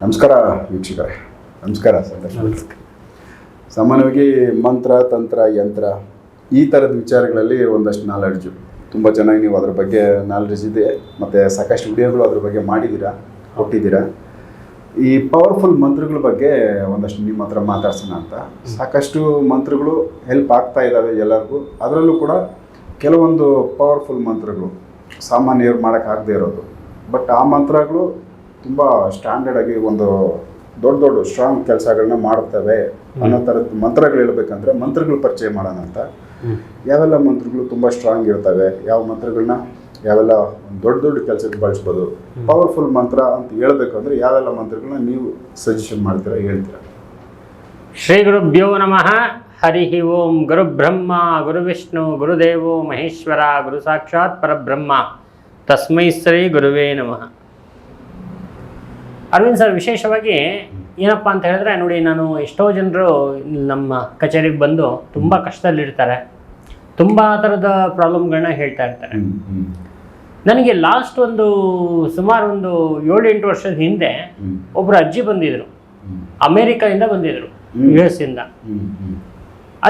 ನಮಸ್ಕಾರ ವೀಕ್ಷಕರೇ. ನಮಸ್ಕಾರ ಸರ್. ಸಾಮಾನ್ಯವಾಗಿ ಮಂತ್ರ, ತಂತ್ರ, ಯಂತ್ರ ಈ ಥರದ ವಿಚಾರಗಳಲ್ಲಿ ಒಂದಷ್ಟು ನಾಲೆಡ್ಜು ತುಂಬ ಚೆನ್ನಾಗಿ ನೀವು ಅದ್ರ ಬಗ್ಗೆ ನಾಲೆಡ್ಜ್ ಇದೆ, ಮತ್ತು ಸಾಕಷ್ಟು ವಿಡಿಯೋಗಳು ಅದ್ರ ಬಗ್ಗೆ ಮಾಡಿದ್ದೀರಾ, ಕೊಟ್ಟಿದ್ದೀರಾ. ಈ ಪವರ್ಫುಲ್ ಮಂತ್ರಗಳ ಬಗ್ಗೆ ಒಂದಷ್ಟು ನಿಮ್ಮ ಹತ್ರ ಮಾತಾಡ್ಸೋಣ ಅಂತ. ಸಾಕಷ್ಟು ಮಂತ್ರಗಳು ಹೆಲ್ಪ್ ಆಗ್ತಾ ಇದ್ದಾವೆ ಎಲ್ಲರಿಗೂ. ಅದರಲ್ಲೂ ಕೂಡ ಕೆಲವೊಂದು ಪವರ್ಫುಲ್ ಮಂತ್ರಗಳು ಸಾಮಾನ್ಯರು ಮಾಡೋಕ್ಕಾಗದೇ ಇರೋದು, ಬಟ್ ಆ ಮಂತ್ರಗಳು ತುಂಬ ಸ್ಟ್ಯಾಂಡರ್ಡಾಗಿ ಒಂದು ದೊಡ್ಡ ದೊಡ್ಡ ಸ್ಟ್ರಾಂಗ್ ಕೆಲಸಗಳನ್ನ ಮಾಡುತ್ತವೆ ಅನ್ನೋ ಥರದ್ದು ಮಂತ್ರಗಳು ಹೇಳ್ಬೇಕಂದ್ರೆ ಮಂತ್ರಗಳು ಪರಿಚಯ ಮಾಡೋಣ ಅಂತ. ಯಾವೆಲ್ಲ ಮಂತ್ರಗಳು ತುಂಬ ಸ್ಟ್ರಾಂಗ್ ಇರ್ತವೆ, ಯಾವ ಮಂತ್ರಗಳನ್ನ ಯಾವೆಲ್ಲ ದೊಡ್ಡ ದೊಡ್ಡ ಕೆಲಸಕ್ಕೆ ಬಳಸ್ಬೋದು, ಪವರ್ಫುಲ್ ಮಂತ್ರ ಅಂತ ಹೇಳ್ಬೇಕಂದ್ರೆ ಯಾವೆಲ್ಲ ಮಂತ್ರಗಳನ್ನ ನೀವು ಸಜೆಷನ್ ಮಾಡ್ತೀರಾ, ಹೇಳ್ತೀರಾ? ಶ್ರೀ ಗುರುಭ್ಯೋ ನಮಃ. ಹರಿ ಓಂ. ಗುರು ಬ್ರಹ್ಮ ಗುರು ವಿಷ್ಣು ಗುರುದೇವೋ ಮಹೇಶ್ವರ ಗುರು ಸಾಕ್ಷಾತ್ ಪರಬ್ರಹ್ಮ ತಸ್ಮೈ ಶ್ರೀ ಗುರುವೇ ನಮಃ. ಅರವಿಂದ್ ಸರ್, ವಿಶೇಷವಾಗಿ ಏನಪ್ಪ ಅಂತ ಹೇಳಿದ್ರೆ ನೋಡಿ, ನಾನು ಎಷ್ಟೋ ಜನರು ನಮ್ಮ ಕಚೇರಿಗೆ ಬಂದು ತುಂಬ ಕಷ್ಟದಲ್ಲಿರ್ತಾರೆ, ತುಂಬ ಥರದ ಪ್ರಾಬ್ಲಮ್ಗಳನ್ನ ಹೇಳ್ತಾ ಇರ್ತಾರೆ. ನನಗೆ ಲಾಸ್ಟ್ ಸುಮಾರು 7-8 ವರ್ಷದ ಹಿಂದೆ ಒಬ್ಬರು ಅಜ್ಜಿ ಬಂದಿದ್ರು, ಅಮೇರಿಕಾದಿಂದ ಬಂದಿದ್ರು, US ಇಂದ.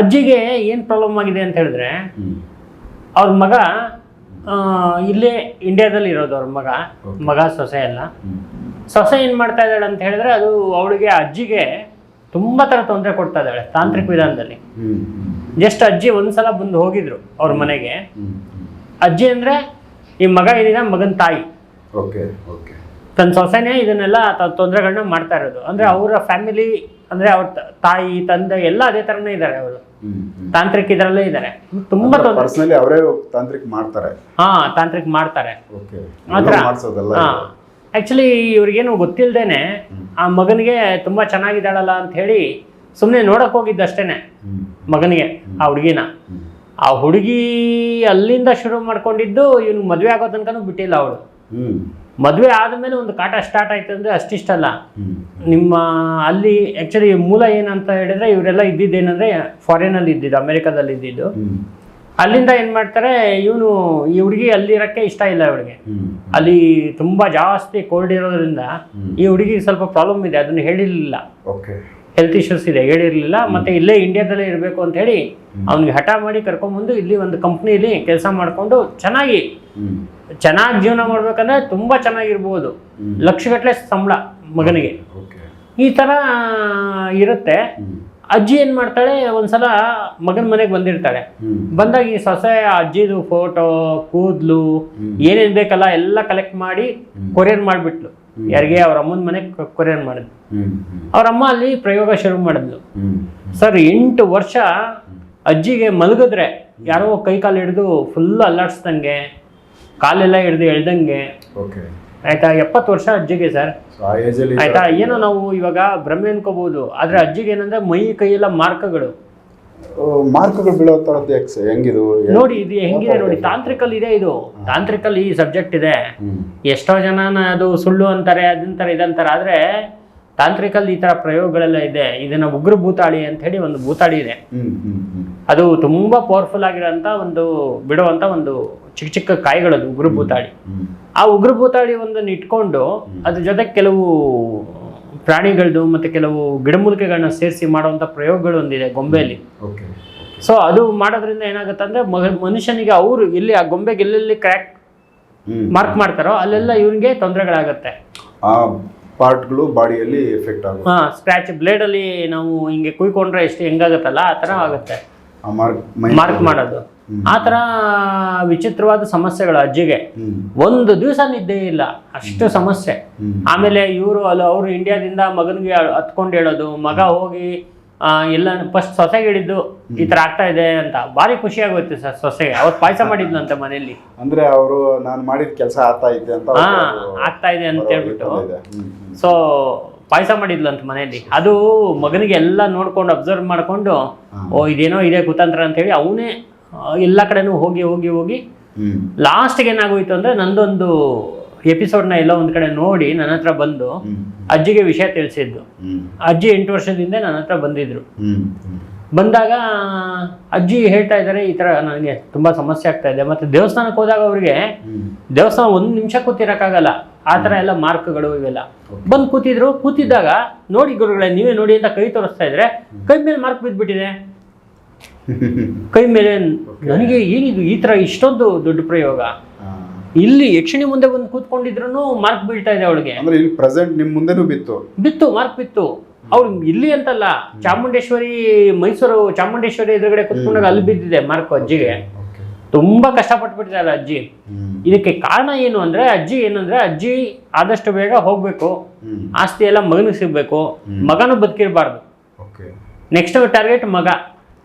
ಅಜ್ಜಿಗೆ ಏನು ಪ್ರಾಬ್ಲಮ್ ಆಗಿದೆ ಅಂತ ಹೇಳಿದ್ರೆ, ಅವ್ರ ಮಗ ಇಲ್ಲೇ ಇಂಡಿಯಾದಲ್ಲಿ ಇರೋದು, ಅವ್ರ ಮಗ ಸೊಸೆ ಎಲ್ಲ. ಸೊಸೆ ಏನು ಮಾಡ್ತಾ ಇದ್ದಾಳೆ ಅಂತ ಹೇಳಿದ್ರೆ, ಅದು ಅವಳಿಗೆ ಅಜ್ಜಿಗೆ ತುಂಬ ಥರ ತೊಂದರೆ ಕೊಡ್ತಾ ಇದ್ದಾಳೆ ತಾಂತ್ರಿಕ ವಿಧಾನದಲ್ಲಿ. ಜಸ್ಟ್ ಅಜ್ಜಿ ಒಂದ್ಸಲ ಬಂದು ಹೋಗಿದ್ರು ಅವ್ರ ಮನೆಗೆ. ಅಜ್ಜಿ ಅಂದರೆ ಈ ಮಗ ಏನಿದೆ ಮಗನ ತಾಯಿ, ತನ್ನ ಸೊಸೆನೇ ಇದನ್ನೆಲ್ಲ ತೊಂದರೆಗಳನ್ನ ಮಾಡ್ತಾ ಇರೋದು. ಅಂದರೆ ಅವರ ಫ್ಯಾಮಿಲಿ, ಅಂದರೆ ಅವ್ರ ತಾಯಿ ತಂದೆ ಎಲ್ಲ ಅದೇ ಥರನೇ ಇದ್ದಾರೆ, ಅವರು ತಾಂತ್ರಿಕ ಇದರಲ್ಲೇ ಇದ್ದಾರೆ. ತುಂಬ ತೊಂದರೆ ಅವರೇ ತಾಂತ್ರಿಕ ಮಾಡ್ತಾರೆ. ತಾಂತ್ರಿಕ ಮಾಡ್ತಾರೆ ಆ ಥರ. ಆ್ಯಕ್ಚುಲಿ ಇವ್ರಿಗೇನು ಗೊತ್ತಿಲ್ಲದೇನೆ ಆ ಮಗನಿಗೆ ತುಂಬ ಚೆನ್ನಾಗಿದ್ದಾಳಲ್ಲ ಅಂತ ಹೇಳಿ ಸುಮ್ಮನೆ ನೋಡಕ್ಕೆ ಹೋಗಿದ್ದಷ್ಟೇನೆ ಮಗನಿಗೆ, ಆ ಹುಡುಗಿನ. ಆ ಹುಡುಗಿ ಅಲ್ಲಿಂದ ಶುರು ಮಾಡ್ಕೊಂಡಿದ್ದು ಇವ್ನಿಗೆ ಮದುವೆ ಆಗೋ ತನಕನೂ ಬಿಟ್ಟಿಲ್ಲ ಅವಳು. ಮದುವೆ ಆದಮೇಲೆ ಒಂದು ಕಾಟ ಸ್ಟಾರ್ಟ್ ಆಯ್ತು ಅಂದರೆ ಅಷ್ಟಿಷ್ಟಲ್ಲ. ನಿಮ್ಮ ಅಲ್ಲಿ ಆ್ಯಕ್ಚುಲಿ ಮೂಲ ಏನಂತ ಹೇಳಿದ್ರೆ, ಇವರೆಲ್ಲ ಇದ್ದಿದ್ದೇನೆಂದರೆ ಫಾರಿನಲ್ಲಿ ಇದ್ದಿದ್ದು, ಅಮೆರಿಕಾದಲ್ಲಿ ಇದ್ದಿದ್ದು. ಅಲ್ಲಿಂದ ಏನು ಮಾಡ್ತಾರೆ, ಈ ಹುಡುಗಿ ಅಲ್ಲಿರೋಕ್ಕೆ ಇಷ್ಟ ಇಲ್ಲ ಇವಳಿಗೆ. ಅಲ್ಲಿ ತುಂಬ ಜಾಸ್ತಿ ಕೋಲ್ಡ್ ಇರೋದ್ರಿಂದ ಈ ಹುಡುಗಿಗೆ ಸ್ವಲ್ಪ ಪ್ರಾಬ್ಲಮ್ ಇದೆ, ಅದನ್ನು ಹೇಳಿರಲಿಲ್ಲ. ಹೆಲ್ತ್ ಇಶ್ಯೂಸ್ ಇದೆ, ಹೇಳಿರಲಿಲ್ಲ. ಮತ್ತು ಇಲ್ಲೇ ಇಂಡಿಯಾದಲ್ಲೇ ಇರಬೇಕು ಅಂತ ಹೇಳಿ ಅವ್ನಿಗೆ ಹಠ ಮಾಡಿ ಕರ್ಕೊಂಬಂದು ಇಲ್ಲಿ ಒಂದು ಕಂಪ್ನಿಲಿ ಕೆಲಸ ಮಾಡಿಕೊಂಡು ಚೆನ್ನಾಗಿ ಜೀವನ ಮಾಡ್ಬೇಕಂದ್ರೆ ತುಂಬ ಚೆನ್ನಾಗಿರ್ಬೋದು, ಲಕ್ಷಗಟ್ಟಲೆ ಸಂಬಳ ಮಗನಿಗೆ. ಈ ಥರ ಇರುತ್ತೆ. ಅಜ್ಜಿ ಏನು ಮಾಡ್ತಾಳೆ, ಒಂದ್ಸಲ ಮಗನ ಮನೆಗೆ ಬಂದಿರ್ತಾಳೆ. ಬಂದಾಗ ಈ ಸೊಸೆ ಅಜ್ಜಿದು ಫೋಟೋ, ಕೂದಲು, ಏನೇನು ಬೇಕಲ್ಲ ಎಲ್ಲ ಕಲೆಕ್ಟ್ ಮಾಡಿ ಕೊರಿಯರ್ ಮಾಡಿಬಿಟ್ಲು. ಯಾರಿಗೆ? ಅವ್ರ ಅಮ್ಮನ ಮನೆಗೆ ಕೊರಿಯರ್ ಮಾಡಿದ್ಲು. ಅವ್ರಮ್ಮ ಅಲ್ಲಿ ಪ್ರಯೋಗ ಶುರು ಮಾಡಿದ್ಲು. ಸರ್, 8 ವರ್ಷ ಅಜ್ಜಿಗೆ ಮಲಗಿದ್ರೆ ಯಾರೋ ಕೈ ಕಾಲು ಹಿಡಿದು ಫುಲ್ ಅಲ್ಲಾಡ್ಸ್ದಂಗೆ, ಕಾಲೆಲ್ಲ ಹಿಡಿದು ಎಳ್ದಂಗೆ. ಆಯ್ತಾ? 70 ವರ್ಷ ಅಜ್ಜಿಗೆ ಸರ್. ಆಯ್ತಾ? ಏನೋ ನಾವು ಇವಾಗ ಭ್ರಮೆ ಅನ್ಕೋಬಹುದು, ಆದ್ರೆ ಅಜ್ಜಿಗೆ ಏನಂದ್ರೆ ಮೈ ಕೈಯೆಲ್ಲ ಮಾರ್ಕ್ಗಳು ಬೀಳೋ ತರದ್ದು ಹೆಂಗಿದು ನೋಡಿ. ಇದು ಹೆಂಗಿದೆ ನೋಡಿ, ತಾಂತ್ರಿಕಲ್ ಇದೆ, ಇದು ತಾಂತ್ರಿಕಲ್ ಈ ಸಬ್ಜೆಕ್ಟ್ ಇದೆ. ಎಷ್ಟೋ ಜನ ಅದು ಸುಳ್ಳು ಅಂತಾರೆ, ಅದಂತಾರೆ, ಇದಂತಾರೆ. ಆದ್ರೆ ತಾಂತ್ರಿಕಲ್ ಈ ತರ ಪ್ರಯೋಗಗಳೆಲ್ಲ ಇದೆ. ಇದನ್ನ ಉಗ್ರ ಭೂತಾಳಿ ಅಂತ ಹೇಳಿ ಒಂದು ಭೂತಾಳಿ ಇದೆ. ಅದು ತುಂಬಾ ಪವರ್ಫುಲ್ ಆಗಿರೋಂಥ ಬಿಡುವಂತ ಚಿಕ್ಕ ಚಿಕ್ಕ ಕಾಯಿಗಳದು ಉಗ್ರ ಭೂತಾಳಿ. ಆ ಉಗ್ರ ಭೂತಾಳಿ ಒಂದನ್ನು ಇಟ್ಕೊಂಡು ಅದ್ರ ಜೊತೆ ಕೆಲವು ಪ್ರಾಣಿಗಳದ್ದು ಮತ್ತೆ ಕೆಲವು ಗಿಡಮೂಲಿಕೆಗಳನ್ನ ಸೇರಿಸಿ ಮಾಡುವಂಥ ಪ್ರಯೋಗಗಳು ಒಂದಿದೆ ಗೊಂಬೆಯಲ್ಲಿ. ಸೊ ಅದು ಮಾಡೋದ್ರಿಂದ ಏನಾಗುತ್ತೆ ಅಂದ್ರೆ, ಮನುಷ್ಯನಿಗೆ ಅವರು ಇಲ್ಲಿ ಆ ಗೊಂಬೆಗೆ ಎಲ್ಲೆಲ್ಲಿ ಕ್ರ್ಯಾಕ್ ಮಾರ್ಕ್ ಮಾಡ್ತಾರೋ ಅಲ್ಲೆಲ್ಲ ಇವನಿಗೆ ತೊಂದರೆಗಳಾಗತ್ತೆ. ಆ ಪಾರ್ಟ್ಗಳು ಬಾಡಿಯಲ್ಲಿ ಎಫೆಕ್ಟ್ ಆಗುತ್ತೆ. ಸ್ಕ್ರಾಚ್ ಬ್ಲೇಡಲ್ಲಿ ನಾವು ಹಿಂಗೆ ಕುಯ್ಕೊಂಡ್ರೆ ಎಷ್ಟು ಹೆಂಗಾಗತ್ತಲ್ಲ ಆ ಥರ ಆಗುತ್ತೆ ಮಾರ್ಕ್ ಮಾಡೋದು. ಆ ಥರ ವಿಚಿತ್ರವಾದ ಸಮಸ್ಯೆಗಳು ಅಜ್ಜಿಗೆ. ಒಂದು ದಿವಸ ನಿದ್ದೆ ಇಲ್ಲ, ಅಷ್ಟು ಸಮಸ್ಯೆ. ಆಮೇಲೆ ಅವರು ಇಂಡಿಯಾದಿಂದ ಮಗನಿಗೆ ಹತ್ಕೊಂಡು ಹೇಳೋದು, ಮಗ ಹೋಗಿ ಎಲ್ಲ ಫಸ್ಟ್ ಸೊಸೆಗೆ ಹೇಳಿದ್ದು ಈ ಥರ ಆಗ್ತಾ ಇದೆ ಅಂತ. ಭಾರಿ ಖುಷಿ ಆಗೋಯ್ತು ಸರ್ ಸೊಸೆಗೆ. ಅವತ್ತು ಪಾಯಸ ಮಾಡಿದ್ಲಂತೆ ಮನೆಯಲ್ಲಿ. ಅಂದ್ರೆ ಅವರು ನಾನು ಮಾಡಿದ ಕೆಲಸ ಆಗ್ತಾ ಇದೆ ಅಂತ ಹೇಳ್ಬಿಟ್ಟು ಸೊ ಪಾಯಸ ಮಾಡಿದ್ಲಂತ ಮನೆಯಲ್ಲಿ. ಅದು ಮಗನಿಗೆ ಎಲ್ಲ ನೋಡ್ಕೊಂಡು ಅಬ್ಸರ್ವ್ ಮಾಡ್ಕೊಂಡು, ಇದೇನೋ ಇದೆ ಕುತಂತ್ರ ಅಂತ ಹೇಳಿ ಅವನೇ ಎಲ್ಲ ಕಡೆನೂ ಹೋಗಿ ಹೋಗಿ ಹೋಗಿ ಲಾಸ್ಟ್ಗೆ ಏನಾಗೋಯ್ತು ಅಂದ್ರೆ, ನಂದೊಂದು ಎಪಿಸೋಡ್ನ ಎಲ್ಲ ಒಂದ್ ಕಡೆ ನೋಡಿ ನನ್ನ ಹತ್ರ ಬಂದು ಅಜ್ಜಿಗೆ ವಿಷಯ ತಿಳಿಸಿದ್ದು. ಅಜ್ಜಿ 8 ವರ್ಷದಿಂದ ನನ್ನ ಹತ್ರ ಬಂದಿದ್ರು. ಬಂದಾಗ ಅಜ್ಜಿ ಹೇಳ್ತಾ ಇದ್ದಾರೆ, ಈ ತರ ನನಗೆ ತುಂಬಾ ಸಮಸ್ಯೆ ಆಗ್ತಾ ಇದೆ. ಮತ್ತೆ ದೇವಸ್ಥಾನಕ್ಕೆ ಹೋದಾಗ ಅವ್ರಿಗೆ ದೇವಸ್ಥಾನ 1 ನಿಮಿಷ ಕೂತಿರಕ್ಕಾಗಲ್ಲ. ಆ ಥರ ಎಲ್ಲ ಮಾರ್ಕ್ಗಳು ಇವೆಲ್ಲ ಬಂದು ಕೂತಿದ್ದಾಗ ನೋಡಿ ಗುರುಗಳೇ ನೀವೇ ನೋಡಿ ಅಂತ ಕೈ ತೋರಿಸ್ತಾ ಇದ್ರೆ ಕೈ ಮೇಲೆ ಮಾರ್ಕ್ ಬಿದ್ದುಬಿಟ್ಟಿದೆ. ಕೈ ಮೇಲೆ ನನಗೆ ಏನಿದು ಈ ಥರ ಇಷ್ಟೊಂದು ದೊಡ್ಡ ಪ್ರಯೋಗ. ಇಲ್ಲಿ ಯಕ್ಷಿಣಿ ಮುಂದೆ ಬಂದು ಕೂತ್ಕೊಂಡಿದ್ರು ಮಾರ್ಕ್ ಬೀಳ್ತಾ ಇದೆ ಅವಳಿಗೆ. ಅಂದ್ರೆ ಇಲ್ಲಿ ಪ್ರೆಸೆಂಟ್ ನಿಮ್ ಮುಂದೆನೂ ಬಿತ್ತು ಮಾರ್ಕ್ ಬಿತ್ತು. ಅವ್ಳು ಇಲ್ಲಿ ಅಂತಲ್ಲ, ಚಾಮುಂಡೇಶ್ವರಿ ಮೈಸೂರು ಚಾಮುಂಡೇಶ್ವರಿ ಎದುರುಗಡೆ ಕೂತ್ಕೊಂಡಾಗ ಅಲ್ಲಿ ಬಿದ್ದಿದೆ ಮಾರ್ಕ್ ಅಜ್ಜಿಗೆ. ತುಂಬಾ ಕಷ್ಟಪಟ್ಬಿಟ್ಟಿದ್ದಾರೆ ಅಜ್ಜಿ. ಇದಕ್ಕೆ ಕಾರಣ ಏನು ಅಂದ್ರೆ ಅಜ್ಜಿ ಆದಷ್ಟು ಬೇಗ ಹೋಗ್ಬೇಕು, ಆಸ್ತಿ ಎಲ್ಲ ಮಗನಿಗೆ ಸಿಗ್ಬೇಕು, ಮಗನೂ ಬದುಕಿರಬಾರ್ದು. ನೆಕ್ಸ್ಟ್ ಟಾರ್ಗೆಟ್ ಮಗ.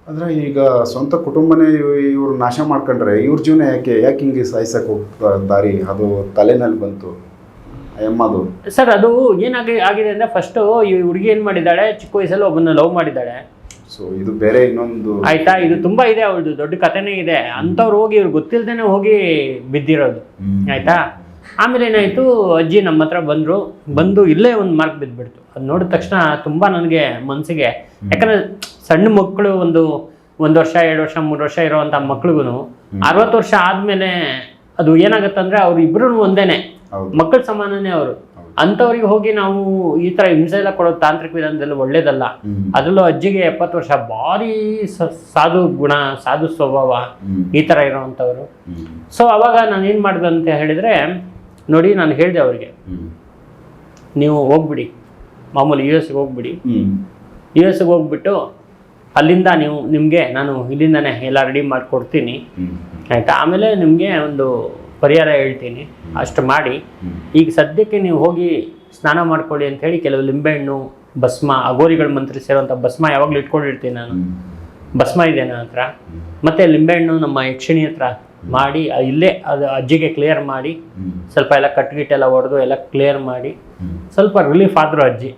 ಅಂದ್ರೆ ಈಗ ಸ್ವಂತ ಕುಟುಂಬನೇ ಇವ್ರು ನಾಶ ಮಾಡ್ಕೊಂಡ್ರೆ ಇವ್ರ ಜೀವನ ಯಾಕೆ ಹಿಂಗೆ ಸಾಯಿಸಕ್ ಹೋಗ್ತಾ ದಾರಿ ಅದು ತಲೆನಲ್ಲಿ ಬಂತು ಅಮ್ಮದು? ಸರ್ ಅದು ಆಗಿದೆ ಅಂದ್ರೆ ಫಸ್ಟ್ ಈ ಹುಡುಗಿ ಏನ್ ಮಾಡಿದ್ದಾಳೆ, ಚಿಕ್ಕ ವಯಸ್ಸಲ್ಲಿ ಒಬ್ಬನ ಲವ್ ಮಾಡಿದ್ದಾಳೆ. ಸೊ ಇದು ಬೇರೆ ಇನ್ನೊಂದು ಆಯ್ತಾ, ಇದು ತುಂಬಾ ಇದೆ, ಅವಳದು ದೊಡ್ಡ ಕಥೆನೇ ಇದೆ. ಅಂತವ್ರು ಹೋಗಿ ಇವ್ರು ಗೊತ್ತಿಲ್ದೇನೆ ಹೋಗಿ ಬಿದ್ದಿರೋದು. ಆಯ್ತಾ, ಆಮೇಲೆ ಏನಾಯ್ತು, ಅಜ್ಜಿ ನಮ್ಮ ಹತ್ರ ಬಂದು ಇಲ್ಲೇ ಒಂದು ಮಾರ್ಕ್ ಬಿದ್ದುಬಿಡ್ತು. ಅದು ನೋಡಿದ ತಕ್ಷಣ ತುಂಬಾ ನನಗೆ ಮನಸ್ಸಿಗೆ, ಯಾಕಂದ್ರೆ ಸಣ್ಣ ಮಕ್ಕಳು ಒಂದು 1 ವರ್ಷ 2 ವರ್ಷ 3 ವರ್ಷ ಇರೋವಂಥ ಮಕ್ಳಿಗೂ 60 ವರ್ಷ ಆದ್ಮೇಲೆ ಅದು ಏನಾಗತ್ತಂದ್ರೆ ಅವ್ರು ಇಬ್ರು ಒಂದೇನೆ, ಮಕ್ಕಳ ಸಮಾನನೇ ಅವರು. ಅಂಥವ್ರಿಗೆ ಹೋಗಿ ನಾವು ಈ ತರ ಹಿಂಸೆ ಎಲ್ಲ ಕೊಡೋದು ತಾಂತ್ರಿಕ ವಿಧಾನದಲ್ಲಿ ಒಳ್ಳೇದಲ್ಲ. ಅದರಲ್ಲೂ ಅಜ್ಜಿಗೆ 70 ವರ್ಷ, ಭಾರಿ ಸಾಧು ಗುಣ, ಸಾಧು ಸ್ವಭಾವ, ಈ ತರ ಇರೋವಂಥವ್ರು. ಸೊ ಅವಾಗ ನಾನು ಏನ್ ಮಾಡ್ದೆ ಅಂತ ಹೇಳಿದ್ರೆ, ನೋಡಿ ನಾನು ಹೇಳಿದೆ ಅವ್ರಿಗೆ, ನೀವು ಹೋಗ್ಬಿಡಿ ಮಾಮೂಲಿ US ಹೋಗ್ಬಿಡಿ, US ಹೋಗ್ಬಿಟ್ಟು ಅಲ್ಲಿಂದ ನಿಮಗೆ ನಾನು ಇಲ್ಲಿಂದಾನೆ ಎಲ್ಲ ರೆಡಿ ಮಾಡಿಕೊಡ್ತೀನಿ ಆಯ್ತಾ. ಆಮೇಲೆ ನಿಮಗೆ ಒಂದು ಪರಿಹಾರ ಹೇಳ್ತೀನಿ, ಅಷ್ಟು ಮಾಡಿ. ಈಗ ಸದ್ಯಕ್ಕೆ ನೀವು ಹೋಗಿ ಸ್ನಾನ ಮಾಡ್ಕೊಳ್ಳಿ ಅಂತ ಹೇಳಿ ಕೆಲವು ಲಿಂಬೆಹಣ್ಣು, ಭಸ್ಮ, ಅಗೋರಿಗಳು ಮಂತ್ರಿಸಿರುವಂಥ ಭಸ್ಮ ಯಾವಾಗಲೂ ಇಟ್ಕೊಂಡಿರ್ತೀನಿ ನಾನು. ಭಸ್ಮ ಇದೆ ನನ್ನ ಹತ್ರ. ಮತ್ತು ಲಿಂಬೆಹಣ್ಣು ನಮ್ಮ ಯಕ್ಷಿಣಿ ಹತ್ರ ಮಾಡಿ ಇಲ್ಲೇ ಅದು ಅಜ್ಜಿಗೆ ಕ್ಲಿಯರ್ ಮಾಡಿ, ಸ್ವಲ್ಪ ಎಲ್ಲ ಕಟ್ಗಿಟ್ಟೆಲ್ಲ ಹೊಡೆದು ಎಲ್ಲ ಕ್ಲಿಯರ್ ಮಾಡಿ ಸ್ವಲ್ಪ ರಿಲೀಫ್ ಆದ್ರು ಅಜ್ಜಿ.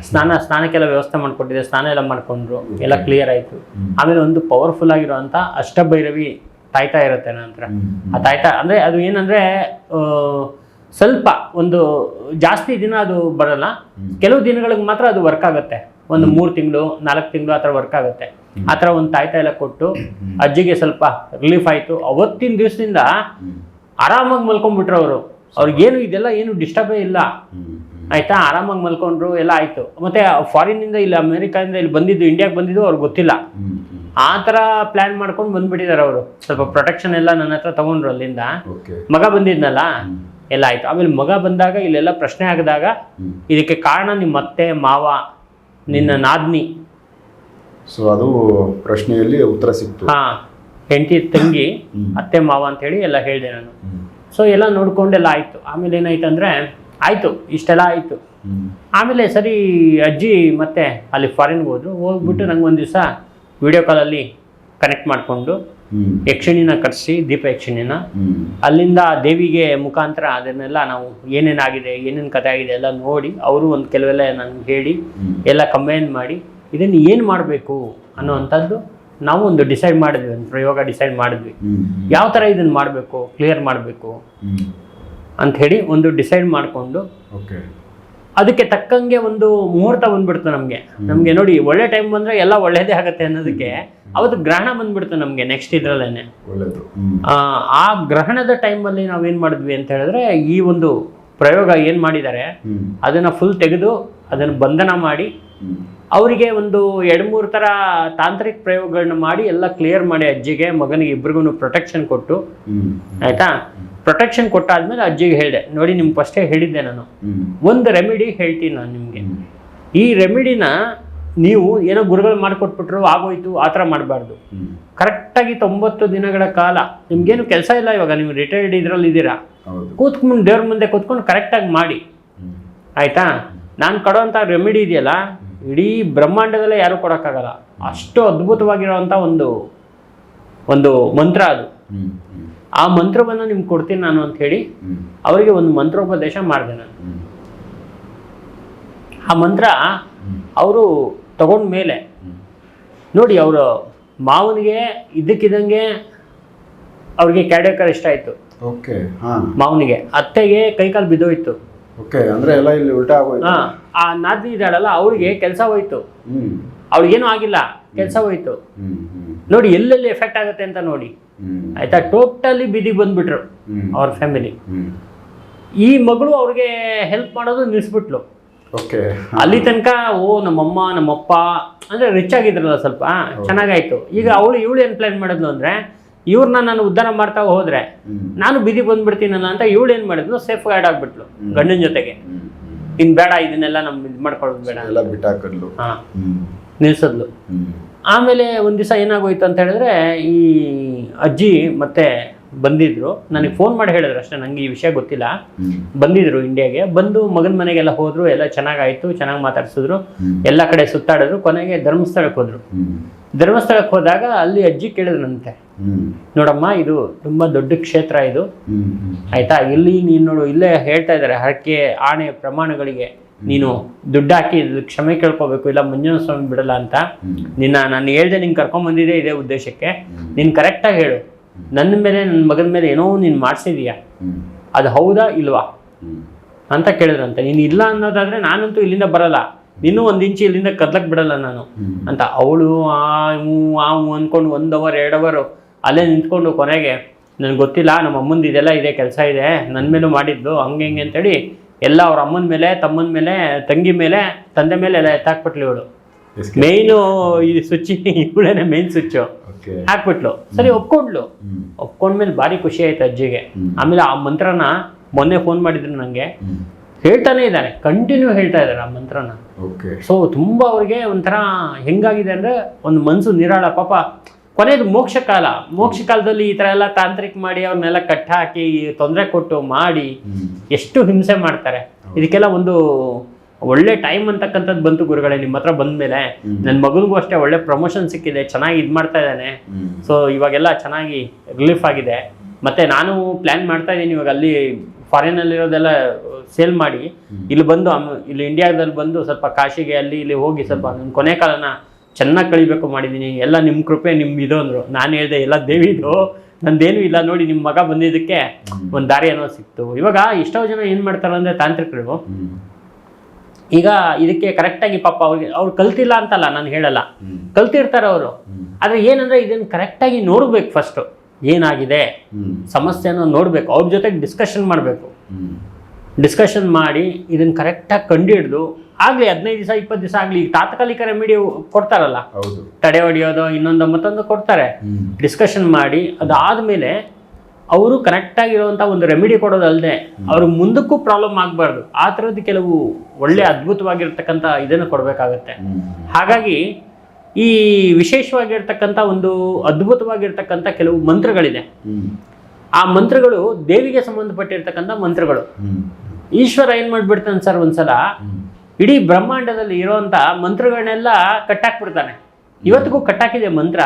ಸ್ನಾನಕ್ಕೆಲ್ಲ ವ್ಯವಸ್ಥೆ ಮಾಡಿಕೊಟ್ಟಿದ್ದೆ, ಸ್ನಾನ ಎಲ್ಲ ಮಾಡ್ಕೊಂಡ್ರು, ಎಲ್ಲ ಕ್ಲಿಯರ್ ಆಯಿತು. ಆಮೇಲೆ ಒಂದು ಪವರ್ಫುಲ್ ಆಗಿರುವಂಥ ಅಷ್ಟಭೈರವಿ ತಾಯ್ತಾ ಇರುತ್ತೆ ನನ್ನ ಹತ್ರ. ಆ ತಾಯ್ತಾ ಅಂದರೆ ಅದು ಏನಂದರೆ ಸ್ವಲ್ಪ ಒಂದು ಜಾಸ್ತಿ ದಿನ ಅದು ಬರಲ್ಲ, ಕೆಲವು ದಿನಗಳಿಗೆ ಮಾತ್ರ ಅದು ವರ್ಕ್ ಆಗುತ್ತೆ. ಒಂದು 3 ತಿಂಗಳು 4 ತಿಂಗಳು ಆ ಥರ ವರ್ಕ್ ಆಗುತ್ತೆ. ಆ ಥರ ಒಂದು ತಾಯ್ತಾ ಎಲ್ಲ ಕೊಟ್ಟು ಅಜ್ಜಿಗೆ ಸ್ವಲ್ಪ ರಿಲೀಫ್ ಆಯಿತು. ಅವತ್ತಿನ ದಿವಸದಿಂದ ಆರಾಮಾಗಿ ಮಲ್ಕೊಂಡ್ಬಿಟ್ರು ಅವರು. ಅವ್ರಿಗೇನು ಇದೆಲ್ಲ ಏನು ಡಿಸ್ಟರ್ಬೇ ಇಲ್ಲ ಆಯಿತಾ. ಆರಾಮಾಗಿ ಮಲ್ಕೊಂಡ್ರು, ಎಲ್ಲ ಆಯಿತು. ಮತ್ತು ಫಾರಿನ್ನಿಂದ ಇಲ್ಲಿ ಅಮೇರಿಕಾದಿಂದ ಇಲ್ಲಿ ಬಂದಿದ್ದು, ಇಂಡಿಯಾಗೆ ಬಂದಿದ್ದು ಅವ್ರಿಗೆ ಗೊತ್ತಿಲ್ಲ. ಆ ಥರ ಪ್ಲ್ಯಾನ್ ಮಾಡ್ಕೊಂಡು ಬಂದುಬಿಟ್ಟಿದ್ದಾರೆ ಅವರು. ಸ್ವಲ್ಪ ಪ್ರೊಟೆಕ್ಷನ್ ಎಲ್ಲ ನನ್ನ ಹತ್ರ ತೊಗೊಂಡ್ರು. ಅಲ್ಲಿಂದ ಮಗ ಬಂದಿದ್ನಲ್ಲ, ಎಲ್ಲ ಆಯಿತು. ಆಮೇಲೆ ಮಗ ಬಂದಾಗ ಇಲ್ಲೆಲ್ಲ ಪ್ರಶ್ನೆ ಆಗಿದಾಗ ಇದಕ್ಕೆ ಕಾರಣ ನಿಮ್ಮ ಅತ್ತೆ ಮಾವ, ನಿನ್ನ ನಾದ್ನಿ. ಸೊ ಅದು ಪ್ರಶ್ನೆಯಲ್ಲಿ ಉತ್ತರ ಸಿಕ್ತು. ಹಾಂ, ಹೆಂಡತಿ ತಂಗಿ ಅತ್ತೆ ಮಾವ ಅಂತೇಳಿ ಎಲ್ಲ ಹೇಳಿದೆ ನಾನು. ಸೊ ಎಲ್ಲ ನೋಡ್ಕೊಂಡೆಲ್ಲ ಆಯಿತು. ಆಮೇಲೆ ಏನಾಯ್ತು ಅಂದರೆ, ಆಯಿತು ಇಷ್ಟೆಲ್ಲ ಆಯಿತು. ಆಮೇಲೆ ಸರಿ ಅಜ್ಜಿ ಮತ್ತೆ ಅಲ್ಲಿ ಫಾರಿನ್ಗೆ ಹೋಗ್ಬಿಟ್ಟು ನಂಗೆ ಒಂದು ದಿವಸ ವಿಡಿಯೋ ಕಾಲಲ್ಲಿ ಕನೆಕ್ಟ್ ಮಾಡಿಕೊಂಡು ಯಕ್ಷಿಣಿನ ಕರೆಸಿ, ದೀಪ ಯಕ್ಷಿಣಿನ, ಅಲ್ಲಿಂದ ದೇವಿಗೆ ಮುಖಾಂತರ ಅದನ್ನೆಲ್ಲ ನಾವು ಏನೇನಾಗಿದೆ, ಏನೇನು ಕಥೆ ಆಗಿದೆ ಎಲ್ಲ ನೋಡಿ, ಅವರು ಒಂದು ಕೆಲವೆಲ್ಲ ನನಗೆ ಹೇಳಿ ಎಲ್ಲ ಕಂಬೈನ್ ಮಾಡಿ ಇದನ್ನು ಏನು ಮಾಡಬೇಕು ಅನ್ನೋವಂಥದ್ದು ನಾವು ಒಂದು ಡಿಸೈಡ್ ಮಾಡಿದ್ವಿ, ಒಂದು ಪ್ರಯೋಗ ಡಿಸೈಡ್ ಮಾಡಿದ್ವಿ. ಯಾವ ಥರ ಇದನ್ನು ಮಾಡಬೇಕು, ಕ್ಲಿಯರ್ ಮಾಡಬೇಕು ಅಂಥೇಳಿ ಒಂದು ಡಿಸೈಡ್ ಮಾಡಿಕೊಂಡು ಅದಕ್ಕೆ ತಕ್ಕಂಗೆ ಒಂದು ಮುಹೂರ್ತ ಬಂದ್ಬಿಡ್ತು ನಮಗೆ. ನೋಡಿ, ಒಳ್ಳೆ ಟೈಮ್ ಬಂದರೆ ಎಲ್ಲ ಒಳ್ಳೇದೇ ಆಗುತ್ತೆ ಅನ್ನೋದಕ್ಕೆ ಅವತ್ತು ಗ್ರಹಣ ಬಂದ್ಬಿಡ್ತು ನಮಗೆ. ನೆಕ್ಸ್ಟ್ ಇದರಲ್ಲೇನೆ ಆ ಗ್ರಹಣದ ಟೈಮಲ್ಲಿ ನಾವೇನು ಮಾಡಿದ್ವಿ ಅಂತ ಹೇಳಿದ್ರೆ, ಈ ಒಂದು ಪ್ರಯೋಗ ಏನು ಮಾಡಿದ್ದಾರೆ ಅದನ್ನು ಫುಲ್ ತೆಗೆದು ಅದನ್ನು ಬಂಧನ ಮಾಡಿ ಅವರಿಗೆ ಒಂದು 2-3 ಥರ ತಾಂತ್ರಿಕ ಪ್ರಯೋಗಗಳನ್ನ ಮಾಡಿ ಎಲ್ಲ ಕ್ಲಿಯರ್ ಮಾಡಿ ಅಜ್ಜಿಗೆ ಮಗನಿಗೆ ಇಬ್ರಿಗೂ ಪ್ರೊಟೆಕ್ಷನ್ ಕೊಟ್ಟು ಆಯಿತಾ. ಪ್ರೊಟೆಕ್ಷನ್ ಕೊಟ್ಟಾದ್ಮೇಲೆ ಅಜ್ಜಿಗೆ ಹೇಳಿದೆ, ನೋಡಿ ನಿಮ್ಗೆ ಫಸ್ಟೇ ಹೇಳಿದ್ದೆ ನಾನು, ಒಂದು ರೆಮಿಡಿ ಹೇಳ್ತೀನಿ ನಾನು ನಿಮಗೆ. ಈ ರೆಮಿಡಿನ ನೀವು ಏನೋ ಗುರುಗಳು ಮಾಡಿಕೊಟ್ಬಿಟ್ರು ಆಗೋಯ್ತು ಆ ಥರ ಮಾಡಬಾರ್ದು. ಕರೆಕ್ಟಾಗಿ 90 ದಿನಗಳ ಕಾಲ ನಿಮ್ಗೇನು ಕೆಲಸ ಇಲ್ಲ, ಇವಾಗ ನೀವು ರಿಟೈರ್ಡ್ ಇದರಲ್ಲಿ ಇದ್ದೀರಾ, ಕೂತ್ಕೊಂಡು ದೇವ್ರ ಮುಂದೆ ಕೂತ್ಕೊಂಡು ಕರೆಕ್ಟಾಗಿ ಮಾಡಿ ಆಯಿತಾ. ನಾನು ಕೊಡೋವಂಥ ರೆಮಿಡಿ ಇದೆಯಲ್ಲ, ಇಡೀ ಬ್ರಹ್ಮಾಂಡದಲ್ಲೇ ಯಾರೂ ಕೊಡೋಕ್ಕಾಗಲ್ಲ. ಅಷ್ಟು ಅದ್ಭುತವಾಗಿರೋವಂಥ ಒಂದು ಮಂತ್ರ ಅದು. ಆ ಮಂತ್ರವನ್ನು ನಿಮ್ಗೆ ಕೊಡ್ತೀನಿ ನಾನು ಅಂತ ಹೇಳಿ ಅವರಿಗೆ ಒಂದು ಮಂತ್ರೋಪದೇಶ ಮಾಡಿದೆ ನಾನು. ಆ ಮಂತ್ರ ಅವರು ತಗೊಂಡ್ಮೇಲೆ ನೋಡಿ, ಅವರು ಮಾವನಿಗೆ ಇದ್ದಕ್ಕಿದ್ದಂಗೆ ಅವ್ರಿಗೆ ಕ್ಯಾಡೆಕರ್ ಇಷ್ಟ ಆಯಿತು. ಮಾವನಿಗೆ, ಅತ್ತೆಗೆ ಕೈಕಾಲು ಬಿದ್ದೋಯ್ತು. ಅಂದ್ರೆ ಎಲ್ಲ ಇಲ್ಲಿ ಉಲ್ಟಾ ಆಗೋಯ್ತು. ಆ ನಾದ್ನಿ ಇದ್ದಾಳಲ್ಲ, ಅವಳಿಗೆ ಕೆಲಸ ಹೋಯ್ತು. ಅವಳಿಗೇನು ಆಗಿಲ್ಲ, ಕೆಲಸ ಹೋಯ್ತು. ನೋಡಿ ಎಲ್ಲೆಲ್ಲಿ ಎಫೆಕ್ಟ್ ಆಗುತ್ತೆ ಅಂತ ನೋಡಿ ಆಯ್ತಾ. ಟೋಟಲಿ ಬಿದಿಗೆ ಬಂದ್ಬಿಟ್ರು ಅವ್ರ ಫ್ಯಾಮಿಲಿ. ಈ ಮಗಳು ಅವ್ರಿಗೆ ಹೆಲ್ಪ್ ಮಾಡೋದು ನಿಲ್ಲಿಸ್ಬಿಟ್ಲು. ಓಕೆ. ಅಲ್ಲಿ ತನಕ ನಮ್ಮಮ್ಮ ನಮ್ಮಪ್ಪ ಅಂದ್ರೆ ರಿಚ್ ಆಗಿದ್ರಲ್ಲ ಸ್ವಲ್ಪ ಚೆನ್ನಾಗಾಯ್ತು. ಈಗ ಇವಳು ಏನ್ ಪ್ಲಾನ್ ಮಾಡಿದ್ಲು ಅಂದ್ರೆ ಇವ್ರನ್ನ ನಾನು ಉದ್ಧಾರ ಮಾಡ್ತಾ ಹೋದ್ರೆ ನಾನು ಬಿದಿ ಬಂದ್ಬಿಡ್ತೀನಲ್ಲ ಅಂತ ಇವಳು ಏನ್ ಮಾಡಿದ್ಲು, ಸೇಫ್ ಗಾರ್ಡ್ ಆಗ್ಬಿಟ್ಲು ಗಂಡನ ಜೊತೆಗೆ. ಇನ್ ಬೇಡ ಇದನ್ನೆಲ್ಲ ನಮ್ ಇದ್ ಮಾಡ್ಕೊಳ್ಳೋದು ಬೇಡ ಎಲ್ಲ ಬಿಟ್ಟಾಕದ್ಲು. ನಿಲ್ಸದ್ಲು. ಆಮೇಲೆ ಒಂದ್ ದಿವಸ ಏನಾಗೋಯ್ತು ಅಂತ ಹೇಳಿದ್ರೆ ಈ ಅಜ್ಜಿ ಮತ್ತೆ ಬಂದಿದ್ರು, ನನಗೆ ಫೋನ್ ಮಾಡಿ ಹೇಳಿದ್ರು ಅಷ್ಟೇ, ನಂಗೆ ಈ ವಿಷಯ ಗೊತ್ತಿಲ್ಲ. ಬಂದಿದ್ರು ಇಂಡಿಯಾಗೆ, ಬಂದು ಮಗನ ಮನೆಗೆಲ್ಲ ಹೋದ್ರು, ಎಲ್ಲ ಚೆನ್ನಾಗಾಯ್ತು, ಚೆನ್ನಾಗಿ ಮಾತಾಡ್ಸಿದ್ರು, ಎಲ್ಲ ಕಡೆ ಸುತ್ತಾಡಿದ್ರು, ಕೊನೆಗೆ ಧರ್ಮಸ್ಥಳಕ್ಕೆ ಹೋದ್ರು. ಧರ್ಮಸ್ಥಳಕ್ಕೆ ಹೋದಾಗ ಅಲ್ಲಿ ಅಜ್ಜಿ ಕೇಳಿದ್ರಂತೆ, ನೋಡಮ್ಮ ಇದು ತುಂಬಾ ದೊಡ್ಡ ಕ್ಷೇತ್ರ ಇದು ಆಯ್ತಾ, ಇಲ್ಲಿ ನೀನು ನೋಡು ಇಲ್ಲೇ ಹೇಳ್ತಾ ಇದ್ದಾರೆ ಹರಕೆ ಆಣೆ ಪ್ರಮಾಣಗಳಿಗೆ ನೀನು ದುಡ್ಡು ಹಾಕಿ ಕ್ಷಮೆ ಕೇಳ್ಕೋಬೇಕು, ಇಲ್ಲ ಮಂಜುನಾಥ ಸ್ವಾಮಿ ಬಿಡಲ್ಲ ಅಂತ. ನಾನು ಹೇಳ್ದೆ ನಿಂಗೆ ಕರ್ಕೊಂಡ್ ಬಂದಿದ್ದೆ ಇದೇ ಉದ್ದೇಶಕ್ಕೆ, ನೀನ್ ಕರೆಕ್ಟಾಗಿ ಹೇಳು, ನನ್ನ ಮೇಲೆ ನನ್ನ ಮಗನ ಮೇಲೆ ಏನೋ ನೀನು ಮಾಡಿಸಿದೀಯಾ, ಅದು ಹೌದಾ ಇಲ್ವಾ ಅಂತ ಕೇಳಿದ್ರಂತೆ. ನೀನು ಇಲ್ಲ ಅನ್ನೋದಾದ್ರೆ ನಾನಂತೂ ಇಲ್ಲಿಂದ ಬರಲ್ಲ, ಇನ್ನೂ 1 ಇಂಚು ಇಲ್ಲಿಂದ ಕದ್ಲಕ್ ಬಿಡಲ್ಲ ನಾನು ಅಂತ. ಅವಳು ಅನ್ಕೊಂಡು 1 ಅವರ್ 2 ಅವರ್ ಅಲ್ಲೇ ನಿಂತ್ಕೊಂಡು ಕೊನೆಗೆ ನನ್ಗೆ ಗೊತ್ತಿಲ್ಲ, ನಮ್ಮ ಅಮ್ಮಂದು ಇದೆಲ್ಲ ಇದೆ, ಕೆಲಸ ಇದೆ, ನನ್ನ ಮೇಲೂ ಮಾಡಿದ್ಲು ಹಂಗೆ ಹಿಂಗೆ ಅಂತೇಳಿ ಎಲ್ಲ ಅವ್ರ ಅಮ್ಮನ ಮೇಲೆ, ತಮ್ಮನ ಮೇಲೆ, ತಂಗಿ ಮೇಲೆ, ತಂದೆ ಮೇಲೆ ಎಲ್ಲ ಎತ್ತಾಕ್ಬಿಟ್ಲು ಇವಳು. ಮೇಯ್ನು ಈ ಸ್ವಿಚ್ ಇವಳೇನೆ ಮೇನ್ ಸ್ವಿಚ್ ಹಾಕ್ಬಿಟ್ಲು. ಸರಿ ಒಪ್ಕೊಂಡ್ಲು. ಒಪ್ಕೊಂಡ್ಮೇಲೆ ಭಾರಿ ಖುಷಿ ಆಯ್ತು ಅಜ್ಜಿಗೆ. ಆಮೇಲೆ ಆ ಮಂತ್ರನ ಮೊನ್ನೆ ಫೋನ್ ಮಾಡಿದ್ರು ನಂಗೆ, ಹೇಳ್ತಾನೆ ಇದ್ದಾರೆ, ಕಂಟಿನ್ಯೂ ಹೇಳ್ತಾ ಇದ್ದಾರೆ ಆ ಮಂತ್ರನ. ಸೊ ತುಂಬಾ ಅವ್ರಿಗೆ ಒಂಥರ ಹೆಂಗಾಗಿದೆ ಅಂದ್ರೆ ಒಂದು ಮನ್ಸು ನಿರಾಳ. ಪಾಪ ಕೊನೆಯದು ಮೋಕ್ಷ ಕಾಲದಲ್ಲಿ ಈ ತರ ಎಲ್ಲ ತಾಂತ್ರಿಕ ಮಾಡಿ ಅವ್ರನ್ನೆಲ್ಲ ಕಟ್ಟ ಹಾಕಿ ತೊಂದರೆ ಕೊಟ್ಟು ಮಾಡಿ ಎಷ್ಟು ಹಿಂಸೆ ಮಾಡ್ತಾರೆ. ಇದಕ್ಕೆಲ್ಲ ಒಂದು ಒಳ್ಳೆ ಟೈಮ್ ಅಂತಕ್ಕಂಥದ್ದು ಬಂತು ಗುರುಗಳೇ ನಿಮ್ಮ ಹತ್ರ ಬಂದ್ಮೇಲೆ. ನನ್ನ ಮಗನಿಗೂ ಅಷ್ಟೇ ಒಳ್ಳೆ ಪ್ರಮೋಷನ್ ಸಿಕ್ಕಿದೆ, ಚೆನ್ನಾಗಿ ಇದು ಮಾಡ್ತಾ ಇದ್ದಾನೆ. ಸೊ ಇವಾಗೆಲ್ಲ ಚೆನ್ನಾಗಿ ರಿಲೀಫ್ ಆಗಿದೆ. ಮತ್ತೆ ನಾನು ಪ್ಲಾನ್ ಮಾಡ್ತಾ ಇದ್ದೀನಿ ಇವಾಗ ಅಲ್ಲಿ ಫಾರಿನಲ್ಲಿರೋದೆಲ್ಲ ಸೇಲ್ ಮಾಡಿ ಇಲ್ಲಿ ಬಂದು ಇಲ್ಲಿ ಇಂಡಿಯಾದಲ್ಲಿ ಬಂದು ಸ್ವಲ್ಪ ಕಾಶಿಗೆ ಅಲ್ಲಿ ಇಲ್ಲಿ ಹೋಗಿ ಸ್ವಲ್ಪ ನನ್ನ ಕೊನೆ ಕಾಲನ ಚೆನ್ನಾಗಿ ಕಳಿಬೇಕು ಮಾಡಿದ್ದೀನಿ. ಎಲ್ಲ ನಿಮ್ಮ ಕೃಪೆ ನಿಮ್ ಇದು ಅಂದ್ರು. ನಾನು ಹೇಳಿದೆ ಎಲ್ಲ ದೇವಿದು, ನಂದೇನು ಇಲ್ಲ ನೋಡಿ, ನಿಮ್ಮ ಮಗ ಬಂದಿದ್ದಕ್ಕೆ ಒಂದು ದಾರಿ ಏನೋ ಸಿಕ್ತು. ಇವಾಗ ಎಷ್ಟೋ ಜನ ಏನ್ ಮಾಡ್ತಾರೆ ಅಂದ್ರೆ ತಾಂತ್ರಿಕರು ಈಗ ಇದಕ್ಕೆ ಕರೆಕ್ಟಾಗಿ ಪಾಪ ಅವ್ರು ಕಲ್ತಿಲ್ಲ ಅಂತಲ್ಲ ನಾನು ಹೇಳಲ್ಲ, ಕಲ್ತಿರ್ತಾರೆ ಅವರು. ಆದ್ರೆ ಏನಂದ್ರೆ ಇದನ್ನ ಕರೆಕ್ಟಾಗಿ ನೋಡ್ಬೇಕು, ಫಸ್ಟ್ ಏನಾಗಿದೆ ಸಮಸ್ಯೆನ ನೋಡ್ಬೇಕು, ಅವ್ರ ಜೊತೆಗೆ ಡಿಸ್ಕಷನ್ ಮಾಡಬೇಕು. ಡಿಸ್ಕಷನ್ ಮಾಡಿ ಇದನ್ನ ಕರೆಕ್ಟಾಗಿ ಕಂಡು ಹಿಡಿದು ಆಗ್ಲಿ 15 ದಿವಸ 20 ದಿವಸ ಆಗ್ಲಿ, ತಾತ್ಕಾಲಿಕ ರೆಮಿಡಿ ಕೊಡ್ತಾರಲ್ಲ, ತಡೆ ಹೊಡಿಯೋದು ಇನ್ನೊಂದು ಮತ್ತೊಂದು ಕೊಡ್ತಾರೆ. ಡಿಸ್ಕಷನ್ ಮಾಡಿ ಅದಾದ್ಮೇಲೆ ಅವರು ಕರೆಕ್ಟ್ ಆಗಿರುವಂತ ಒಂದು ರೆಮಿಡಿ ಕೊಡೋದಲ್ಲದೆ ಅವ್ರ ಮುಂದಕ್ಕೂ ಪ್ರಾಬ್ಲಮ್ ಆಗಬಾರ್ದು, ಆ ಥರದ್ದು ಕೆಲವು ಒಳ್ಳೆ ಅದ್ಭುತವಾಗಿರ್ತಕ್ಕಂಥ ಇದನ್ನು ಕೊಡಬೇಕಾಗತ್ತೆ. ಹಾಗಾಗಿ ಈ ವಿಶೇಷವಾಗಿರ್ತಕ್ಕಂಥ ಒಂದು ಅದ್ಭುತವಾಗಿರ್ತಕ್ಕಂಥ ಕೆಲವು ಮಂತ್ರಗಳಿದೆ. ಆ ಮಂತ್ರಗಳು ದೇವಿಗೆ ಸಂಬಂಧಪಟ್ಟಿರ್ತಕ್ಕಂಥ ಮಂತ್ರಗಳು. ಈಶ್ವರ ಏನ್ ಮಾಡ್ಬಿಡ್ತಾನೆ ಸರ್, ಒಂದ್ಸಲ ಇಡೀ ಬ್ರಹ್ಮಾಂಡದಲ್ಲಿ ಇರೋಂಥ ಮಂತ್ರಗಳನ್ನೆಲ್ಲ ಕಟ್ಟಾಕ್ಬಿಡ್ತಾನೆ. ಇವತ್ತಿಗೂ ಕಟ್ಟಾಕಿದೆ ಮಂತ್ರ.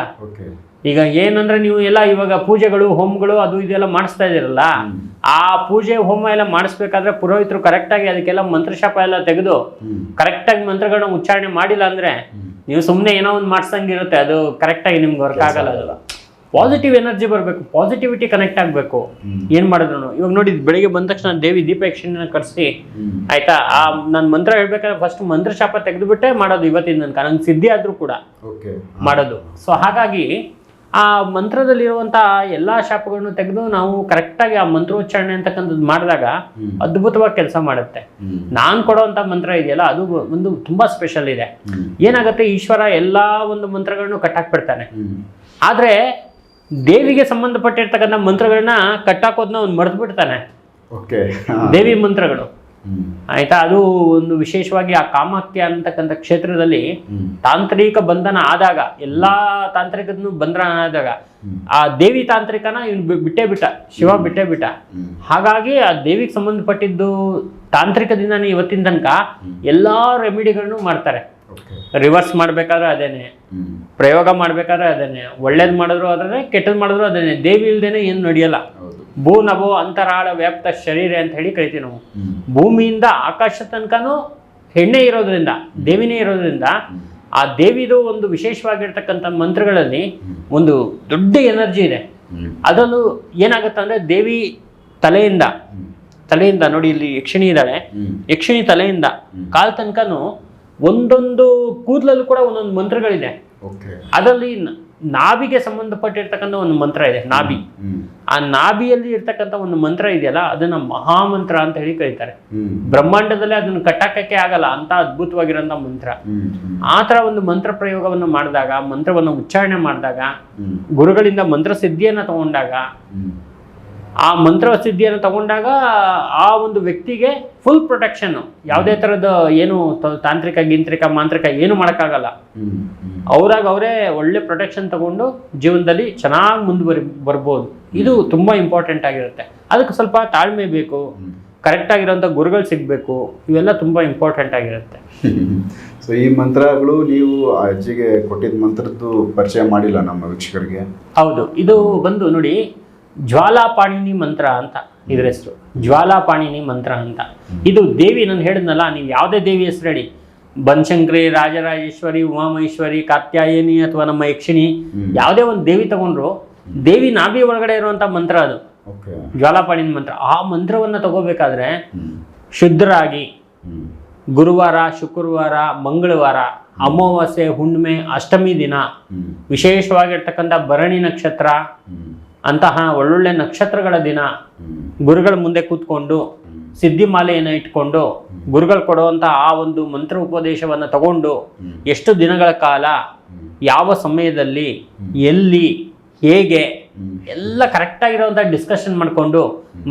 ಈಗ ಏನಂದ್ರೆ ನೀವು ಎಲ್ಲ ಇವಾಗ ಪೂಜೆಗಳು ಹೋಮಗಳು ಅದು ಇದೆಲ್ಲ ಮಾಡಿಸ್ತಾ ಇದೀರಲ್ಲ, ಆ ಪೂಜೆ ಹೋಮ ಎಲ್ಲ ಮಾಡಿಸ್ಬೇಕಾದ್ರೆ ಪುರೋಹಿತರು ಕರೆಕ್ಟಾಗಿ ಅದಕ್ಕೆಲ್ಲ ಮಂತ್ರಶಾಪ ಎಲ್ಲ ತೆಗೆದು ಕರೆಕ್ಟಾಗಿ ಮಂತ್ರಗಳನ್ನ ಉಚ್ಚಾರಣೆ ಮಾಡಿಲ್ಲ ಅಂದ್ರೆ ನೀವು ಸುಮ್ಮನೆ ಏನೋ ಒಂದು ಮಾಡಿಸಂಗಿರುತ್ತೆ, ಅದು ಕರೆಕ್ಟಾಗಿ ನಿಮ್ಗೆ ವರ್ಕ್ ಆಗಲ್ಲ. ಅದು ಪಾಸಿಟಿವ್ ಎನರ್ಜಿ ಬರಬೇಕು, ಪಾಸಿಟಿವಿಟಿ ಕನೆಕ್ಟ್ ಆಗಬೇಕು. ಏನ್ ಮಾಡಿದ್ರು ಇವಾಗ ನೋಡಿ, ಬೆಳಿಗ್ಗೆ ಬಂದ ತಕ್ಷಣ ದೇವಿ ದೀಪಯಕ್ಷಿಣ ಕರ್ಸಿ ಆಯ್ತಾ, ನಾನು ಮಂತ್ರ ಹೇಳ್ಬೇಕಾದ್ರೆ ಫಸ್ಟ್ ಮಂತ್ರಶಾಪ ತೆಗೆದುಬಿಟ್ಟೆ ಮಾಡೋದು ಇವತ್ತಿನ ತನಕ, ನಂಗೆ ಸಿದ್ಧಿ ಆದ್ರೂ ಕೂಡ ಮಾಡೋದು. ಸೊ ಹಾಗಾಗಿ ಆ ಮಂತ್ರದಲ್ಲಿರುವಂತ ಎಲ್ಲಾ ಶಾಪಗಳನ್ನು ತೆಗೆದು ನಾವು ಕರೆಕ್ಟಾಗಿ ಆ ಮಂತ್ರೋಚ್ಚಾರಣೆ ಅಂತಕ್ಕಂಥದ್ದು ಮಾಡಿದಾಗ ಅದ್ಭುತವಾಗಿ ಕೆಲಸ ಮಾಡುತ್ತೆ. ನಾನ್ ಕೊಡುವಂತ ಮಂತ್ರ ಇದೆಯಲ್ಲ ಅದು ಒಂದು ತುಂಬಾ ಸ್ಪೆಷಲ್ ಇದೆ. ಏನಾಗುತ್ತೆ, ಈಶ್ವರ ಎಲ್ಲಾ ಒಂದು ಮಂತ್ರಗಳನ್ನು ಕಟ್ಟಾಕ್ಬಿಡ್ತಾನೆ. ಆದ್ರೆ ದೇವಿಗೆ ಸಂಬಂಧಪಟ್ಟಿರ್ತಕ್ಕಂಥ ಮಂತ್ರಗಳನ್ನ ಕಟ್ಟಾಕೋದನ್ನ ಅವ್ನು ಮರೆತು ಬಿಡ್ತಾನೆ. ದೇವಿ ಮಂತ್ರಗಳು ಆಯ್ತಾ, ಅದು ಒಂದು ವಿಶೇಷವಾಗಿ ಆ ಕಾಮಾಖ್ಯ ಅಂತಕ್ಕಂಥ ಕ್ಷೇತ್ರದಲ್ಲಿ ತಾಂತ್ರಿಕ ಬಂಧನ ಆದಾಗ, ಎಲ್ಲಾ ತಾಂತ್ರಿಕದನ್ನು ಬಂಧನ ಆದಾಗ ಆ ದೇವಿ ತಾಂತ್ರಿಕನ ಇವ್ನು ಬಿಟ್ಟೇ ಬಿಟ್ಟ, ಶಿವ ಬಿಟ್ಟೇ ಬಿಟ್ಟ. ಹಾಗಾಗಿ ಆ ದೇವಿಗೆ ಸಂಬಂಧಪಟ್ಟಿದ್ದು ತಾಂತ್ರಿಕದಿಂದಾನೇ ಇವತ್ತಿನ ತನಕ ಎಲ್ಲಾ ರೆಮಿಡಿಗಳನ್ನು ಮಾಡ್ತಾರೆ. ರಿವರ್ಸ್ ಮಾಡ್ಬೇಕಾದ್ರೆ ಅದೇನೆ, ಪ್ರಯೋಗ ಮಾಡ್ಬೇಕಾದ್ರೆ ಅದೇನೆ, ಒಳ್ಳೇದ್ ಮಾಡಿದ್ರು ಅದೇ, ಕೆಟ್ಟದ್ ಮಾಡಿದ್ರು ಅದೇನೆ. ದೇವಿ ಇಲ್ದೇನೆ ಏನು ನಡೆಯಲ್ಲ. ಭೂ ನಭೋ ಅಂತರಾಳ ವ್ಯಾಪ್ತ ಶರೀರ ಅಂತ ಹೇಳಿ ಕರಿತೀವಿ ನಾವು. ಭೂಮಿಯಿಂದ ಆಕಾಶ ತನಕನೂ ಹೆಣ್ಣೆ ಇರೋದ್ರಿಂದ, ದೇವಿನೇ ಇರೋದ್ರಿಂದ ಆ ದೇವಿದು ಒಂದು ವಿಶೇಷವಾಗಿರ್ತಕ್ಕಂಥ ಮಂತ್ರಗಳಲ್ಲಿ ಒಂದು ದೊಡ್ಡ ಎನರ್ಜಿ ಇದೆ. ಅದರಲ್ಲೂ ಏನಾಗುತ್ತೆ ಅಂದ್ರೆ ದೇವಿ ತಲೆಯಿಂದ ನೋಡಿ, ಇಲ್ಲಿ ಯಕ್ಷಿಣಿ ಇದ್ದಾಳೆ, ಯಕ್ಷಿಣಿ ತಲೆಯಿಂದ ಕಾಲ್ ತನಕನೂ ಒಂದೊಂದು ಕೂದಲಲ್ಲೂ ಕೂಡ ಒಂದೊಂದು ಮಂತ್ರಗಳಿದೆ. ಅದರಲ್ಲಿ ನಾಭಿಗೆ ಸಂಬಂಧಪಟ್ಟಿರ್ತಕ್ಕಂಥ ಒಂದು ಮಂತ್ರ ಇದೆ, ನಾಭಿ. ಆ ನಾಭಿಯಲ್ಲಿ ಇರ್ತಕ್ಕಂಥ ಒಂದು ಮಂತ್ರ ಇದೆಯಲ್ಲ, ಅದನ್ನ ಮಹಾಮಂತ್ರ ಅಂತ ಹೇಳಿ ಕರೀತಾರೆ. ಬ್ರಹ್ಮಾಂಡದಲ್ಲೇ ಅದನ್ನು ಕಟ್ಟಾಕಕ್ಕೆ ಆಗಲ್ಲ, ಅಂತ ಅದ್ಭುತವಾಗಿರೋಂಥ ಮಂತ್ರ. ಆ ಥರ ಒಂದು ಮಂತ್ರ ಪ್ರಯೋಗವನ್ನು ಮಾಡಿದಾಗ, ಮಂತ್ರವನ್ನು ಉಚ್ಚಾರಣೆ ಮಾಡಿದಾಗ, ಗುರುಗಳಿಂದ ಮಂತ್ರ ಸಿದ್ಧಿಯನ್ನು ತಗೊಂಡಾಗ, ಆ ಮಂತ್ರ ಸಿದ್ಧಿಯನ್ನು ತಗೊಂಡಾಗ ಆ ಒಂದು ವ್ಯಕ್ತಿಗೆ ಫುಲ್ ಪ್ರೊಟೆಕ್ಷನ್, ಯಾವುದೇ ಥರದ ಏನು ತಾಂತ್ರಿಕ ಗಿಂತ್ರಿಕ ಮಾಂತ್ರಿಕ ಏನು ಮಾಡೋಕ್ಕಾಗಲ್ಲ. ಅವರೇ ಒಳ್ಳೆ ಪ್ರೊಟೆಕ್ಷನ್ ತಗೊಂಡು ಜೀವನದಲ್ಲಿ ಚೆನ್ನಾಗಿ ಬರ್ಬೋದು. ಇದು ತುಂಬ ಇಂಪಾರ್ಟೆಂಟ್ ಆಗಿರುತ್ತೆ. ಅದಕ್ಕೆ ಸ್ವಲ್ಪ ತಾಳ್ಮೆ ಬೇಕು, ಕರೆಕ್ಟ್ ಆಗಿರೋಂಥ ಗುರುಗಳು ಸಿಗಬೇಕು, ಇವೆಲ್ಲ ತುಂಬ ಇಂಪಾರ್ಟೆಂಟ್ ಆಗಿರುತ್ತೆ. ಸೊ ಈ ಮಂತ್ರಗಳು ನೀವು ಅಜ್ಜಿಗೆ ಕೊಟ್ಟಿದ್ದ ಮಂತ್ರದ್ದು ಪರಿಚಯ ಮಾಡಿಲ್ಲ ನಮ್ಮ ವೀಕ್ಷಕರಿಗೆ? ಹೌದು, ಇದು ಬಂದು ನೋಡಿ ಜ್ವಾಲಾಪಾಣಿನಿ ಮಂತ್ರ ಅಂತ ಇದ್ರ ಹೆಸರು. ಜ್ವಾಲಾಪಾಣಿನಿ ಮಂತ್ರ ಅಂತ. ಇದು ದೇವಿ, ನಾನು ಹೇಳಿದ್ನಲ್ಲ, ನೀವು ಯಾವುದೇ ದೇವಿ ಹೆಸರು ಹೇಳಿ, ಬನಶಂಕರಿ, ರಾಜರಾಜೇಶ್ವರಿ, ಉಮಾಮಹೇಶ್ವರಿ, ಕಾತ್ಯಾಯನಿ ಅಥವಾ ನಮ್ಮ ಯಕ್ಷಿಣಿ, ಯಾವುದೇ ಒಂದು ದೇವಿ ತಗೊಂಡ್ರು ದೇವಿ ನಾಭಿ ಒಳಗಡೆ ಇರುವಂತ ಮಂತ್ರ ಅದು ಜ್ವಾಲಾಪಾಣಿನಿ ಮಂತ್ರ. ಆ ಮಂತ್ರವನ್ನು ತಗೋಬೇಕಾದ್ರೆ ಶುದ್ಧರಾಗಿ ಗುರುವಾರ, ಶುಕ್ರವಾರ, ಮಂಗಳವಾರ, ಅಮಾವಾಸ್ಯೆ, ಹುಣ್ಣಿಮೆ, ಅಷ್ಟಮಿ ದಿನ, ವಿಶೇಷವಾಗಿರ್ತಕ್ಕಂಥ ಭರಣಿ ನಕ್ಷತ್ರ ಅಂತಹ ಒಳ್ಳೊಳ್ಳೆ ನಕ್ಷತ್ರಗಳ ದಿನ ಗುರುಗಳ ಮುಂದೆ ಕೂತ್ಕೊಂಡು ಸಿದ್ಧಿ ಮಾಲೆಯನ್ನು ಇಟ್ಕೊಂಡು ಗುರುಗಳು ಕೊಡುವಂಥ ಆ ಒಂದು ಮಂತ್ರ ಉಪದೇಶವನ್ನು ತಗೊಂಡು ಎಷ್ಟು ದಿನಗಳ ಕಾಲ, ಯಾವ ಸಮಯದಲ್ಲಿ, ಎಲ್ಲಿ, ಹೇಗೆ ಎಲ್ಲ ಕರೆಕ್ಟಾಗಿರೋಂಥ ಡಿಸ್ಕಷನ್ ಮಾಡಿಕೊಂಡು,